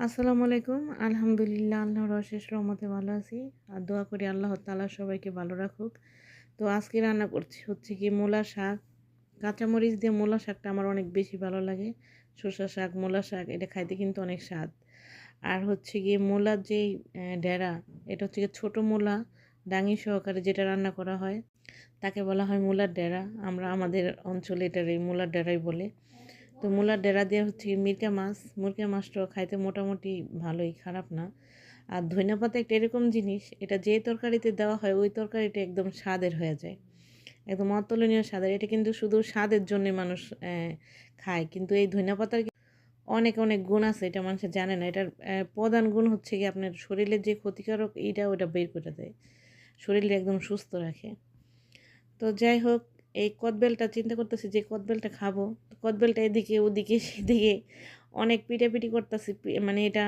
আসসালামু আলাইকুম। আলহামদুলিল্লাহ আল্লাহর অশেষ রহমতে ভালো আছি। আর দোয়া করি আল্লাহ তাআলা সবাইকে ভালো রাখুক। তো আজকে রান্না করছি হচ্ছে কি মূলা শাক। কাঁচামরিচ দিয়ে মূলা শাকটা আমার অনেক বেশি ভালো লাগে। শসা শাক, মূলা শাক এটা খাইতে কিন্তু অনেক স্বাদ। আর হচ্ছে গিয়ে মূলার যেই ডেরা, এটা হচ্ছে গিয়ে ছোটো মূলা ডাঙি সহকারে যেটা রান্না করা হয় তাকে বলা হয় মূলার ডেরা। আমরা আমাদের অঞ্চলে এটার এই মূলার ডেরাই বলে। তো মূলার ডেরা দিয়ে হচ্ছে মিরকা মাছটাও খাইতে মোটামুটি ভালোই, খারাপ না। আর ধইনা পাতা একটা এরকম জিনিস, এটা যে তরকারিতে দেওয়া হয় ওই তরকারিটা একদম স্বাদের হয়ে যায়, একদম অতুলনীয় স্বাদের। এটা কিন্তু শুধু স্বাদের জন্য মানুষ খায়, কিন্তু এই ধইনা পাতার অনেক অনেক গুণ আছে, এটা মানুষের জানে না। এটার প্রধান গুণ হচ্ছে কি আপনার শরীরের যে ক্ষতিকারক এইটা ওটা বের করে দেয়, শরীরটা একদম সুস্থ রাখে। তো যাই হোক, এই কদবেলটা চিন্তা করতেছি যে কদবেলটা খাবো। তো কদবেলটা এদিকে ওদিকে সেদিকে অনেক পিটাপিটি করতেছি, মানে এটা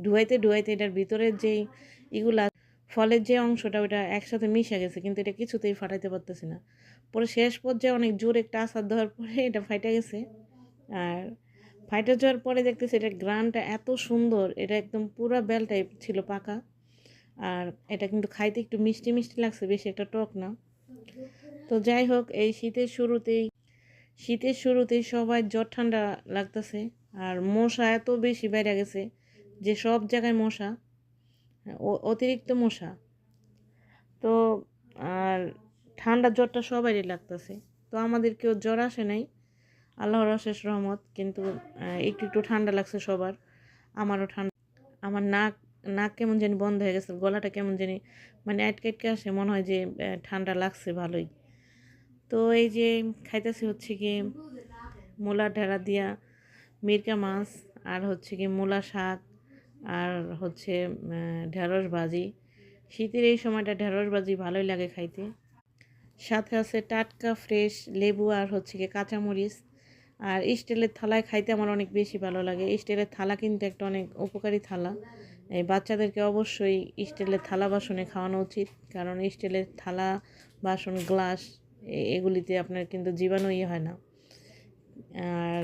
ধুয়াইতে ধুয়াইতে এটার ভিতরের যেই এগুলা ফলের যে অংশটা ওটা একসাথে মিশে গেছে, কিন্তু এটা কিছুতেই ফাটাইতে পারতেছি না। পরে শেষ পর্যায়ে অনেক জোর একটা আছাড় দেওয়ার পরে এটা ফাইটা গেছে। আর ফাইটা যাওয়ার পরে দেখতেছি এটার গ্রানটা এত সুন্দর, এটা একদম পুরা বেল টাইপ ছিল পাকা। আর এটা কিন্তু খাইতে একটু মিষ্টি মিষ্টি লাগছে, বেশি একটা টক না। তো যাই হোক, এই শীতের শুরুতেই সবাই জ্বর ঠান্ডা লাগতেছে। আর মশা এত বেশি বেড়ে গেছে যে সব জায়গায় মশা, অতিরিক্ত মশা। তো আর ঠান্ডা জ্বরটা সবারই লাগতেছে। তো আমাদের কেউ জ্বর আসে নাই, আল্লাহর অশেষ রহমত, কিন্তু একটু একটু ঠান্ডা লাগছে সবার। আমারও ঠান্ডা, আমার নাক নাক কেমন জানি বন্ধ হয়ে গেছে, গলাটা কেমন জানি মানে আটকে আটকে আসে, মনে হয় যে ঠান্ডা লাগছে ভালোই। তো এই যে খাইতেছি হচ্ছে কি মূলা ঢেঁড়া দিয়া মিরকা মাছ, আর হচ্ছে কি মূলা শাক, আর হচ্ছে ঢেঁড়স ভাজি। শীতের এই সময়টা ঢেঁড়স ভাজি ভালোই লাগে খাইতে। সাথে আছে টাটকা ফ্রেশ লেবু, আর হচ্ছে কি কাঁচামরিচ। আর স্টিলের থালায় খাইতে আমার অনেক বেশি ভালো লাগে। স্টিলের থালা কিন্তু একটা অনেক উপকারী থালা। এই বাচ্চাদেরকে অবশ্যই স্টিলের থালা বাসনে খাওয়ানো উচিত, কারণ স্টিলের থালা বাসন গ্লাস এগুলিতে আপনার কিন্তু জীবাণু হয় না। আর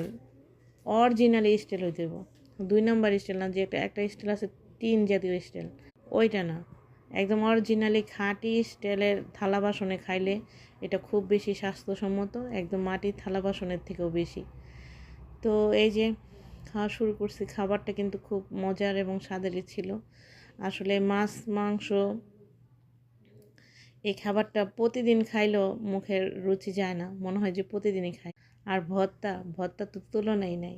অরিজিনালি স্টিল হইতে হইব, 2 নম্বর স্টিল না, যে একটা স্টিল আছে টিন জাতীয় স্টিল, ওইটা না। একদম অরিজিনালি খাঁটি স্টিলের থালা বাসনে খাইলে এটা খুব বেশি স্বাস্থ্যসম্মত, একদম মাটির থালা বাসনের থেকেও বেশি। তো এই যে খাওয়া শুরু করছি, খাবারটা কিন্তু খুব মজার এবং স্বাদেরই ছিল। আসলে মাছ মাংস এই খাবারটা প্রতিদিন খাইলেও মুখের রুচি যায় না, মনে হয় যে প্রতিদিনই খাই। আর ভর্তা ভর্তা তো তুলনাই নাই।